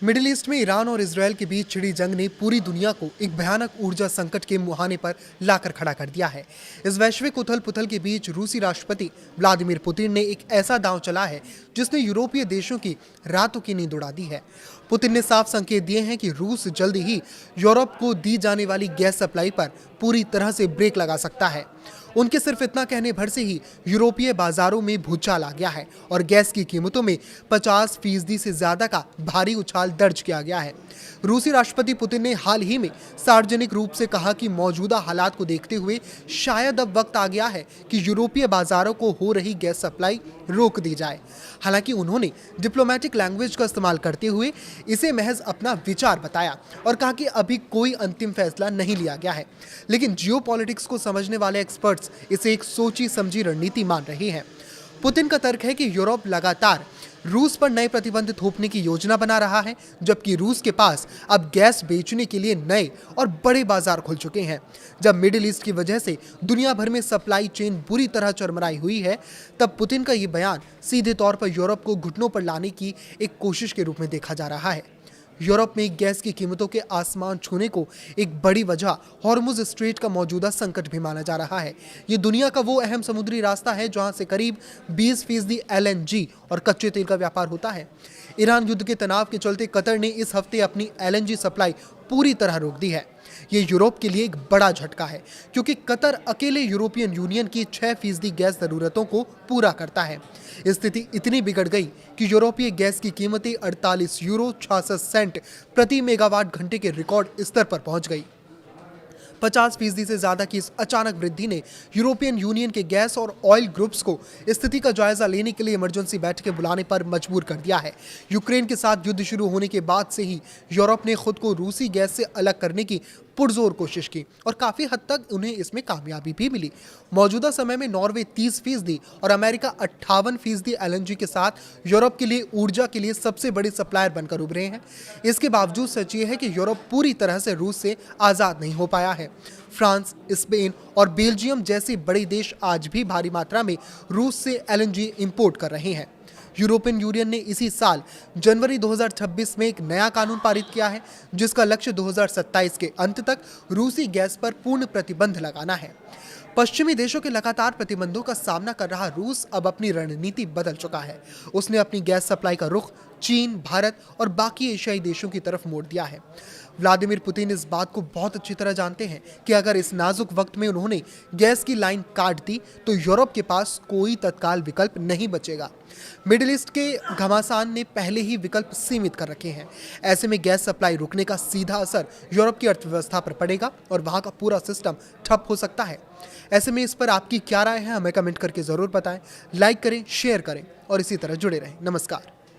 Middle east में Iran और Israel के बीच छिड़ी जंग ने पूरी दुनिया को एक भयानक ऊर्जा संकट के मुहाने पर लाकर खड़ा कर दिया है। इस वैश्विक उथल पुथल के बीच रूसी राष्ट्रपति व्लादिमीर पुतिन ने एक ऐसा दांव चला है जिसने यूरोपीय देशों की रातों की नींद उड़ा दी है। पुतिन ने साफ संकेत दिए हैं कि रूस जल्दी ही यूरोप को दी जाने वाली गैस सप्लाई पर पूरी तरह से ब्रेक लगा सकता है। उनके सिर्फ इतना कहने भर से ही यूरोपीय बाजारों में भूचाल आ गया है और गैस की कीमतों में 50% से ज्यादा का भारी उछाल दर्ज किया गया है। रूसी राष्ट्रपति पुतिन ने हाल ही में सार्वजनिक रूप से कहा कि मौजूदा हालात को देखते हुए शायद अब वक्त आ गया है कि यूरोपीय बाजारों को हो रही गैस सप्लाई रोक दी जाए। हालांकि उन्होंने डिप्लोमेटिक लैंग्वेज का इस्तेमाल करते हुए इसे महज अपना विचार बताया और कहा कि अभी कोई अंतिम फैसला नहीं लिया गया है, लेकिन जियोपॉलिटिक्स को समझने वाले एक्सपर्ट्स इसे एक सोची समझी रणनीति मान रहे हैं। पुतिन का तर्क है कि यूरोप लगातार रूस पर नए प्रतिबंध थोपने की योजना बना रहा है, जबकि रूस के पास अब गैस बेचने के लिए नए और बड़े बाजार खुल चुके हैं। जब मिडिल ईस्ट की वजह से दुनिया भर में सप्लाई चेन बुरी तरह चरमराई हुई है, तब पुतिन का ये बयान सीधे तौर पर यूरोप को घुटनों पर लाने की एक कोशिश के रूप में देखा जा रहा है। यूरोप में गैस की कीमतों के आसमान छूने को एक बड़ी वजह हॉर्मुज स्ट्रेट का मौजूदा संकट भी माना जा रहा है। ये दुनिया का वो अहम समुद्री रास्ता है जहां से करीब 20% LNG और कच्चे तेल का व्यापार होता है। ईरान युद्ध के तनाव के चलते कतर ने इस हफ्ते अपनी LNG सप्लाई पूरी तरह रोक दी है। ये यूरोप के लिए एक बड़ा झटका है, क्योंकि कतर अकेले यूरोपियन यूनियन की 6% गैस जरूरतों को पूरा करता है। स्थिति इतनी बिगड़ गई कि यूरोपीय गैस की कीमतें 48 यूरो 66 सेंट प्रति मेगावाट घंटे के रिकॉर्ड स्तर पर पहुंच गई। 50% से ज्यादा की इस अचानक वृद्धि ने यूरोपियन यूनियन के गैस और ऑयल ग्रुप्स को स्थिति का जायजा लेने के लिए इमरजेंसी बैठकें बुलाने पर मजबूर कर दिया है। यूक्रेन के साथ युद्ध शुरू होने के बाद से ही यूरोप ने खुद को रूसी गैस से अलग करने की पुरजोर कोशिश की और काफी हद तक उन्हें इसमें कामयाबी भी मिली। मौजूदा समय में नॉर्वे 30% और अमेरिका 58% LNG के साथ यूरोप के लिए ऊर्जा के लिए सबसे बड़ी सप्लायर बनकर उभरे हैं। इसके बावजूद सच ये है कि यूरोप पूरी तरह से रूस से आजाद नहीं हो पाया है। फ्रांस, स्पेन और बेल्जियम जैसे बड़े देश आज भी भारी मात्रा में रूस से LNG इंपोर्ट कर रहे हैं। यूरोपियन यूनियन ने इसी साल जनवरी 2026 में एक नया कानून पारित किया है, जिसका लक्ष्य 2027 के अंत तक रूसी गैस पर पूर्ण प्रतिबंध लगाना है। पश्चिमी देशों के लगातार प्रतिबंधों का सामना कर रहा रूस अब अपनी रणनीति बदल चुका है। उसने अपनी गैस सप्लाई का रुख चीन, भारत और बाकी एशियाई देशों की तरफ मोड़ दिया है। व्लादिमीर पुतिन इस बात को बहुत अच्छी तरह जानते हैं कि अगर इस नाजुक वक्त में उन्होंने गैस की लाइन काट दी तो यूरोप के पास कोई तत्काल विकल्प नहीं बचेगा। मिडिल ईस्ट के घमासान ने पहले ही विकल्प सीमित कर रखे हैं। ऐसे में गैस सप्लाई रुकने का सीधा असर यूरोप की अर्थव्यवस्था पर पड़ेगा और वहां का पूरा सिस्टम ठप हो सकता है। ऐसे में इस पर आपकी क्या राय है, हमें कमेंट करके जरूर बताएं। लाइक करें, शेयर करें और इसी तरह जुड़े रहें। नमस्कार।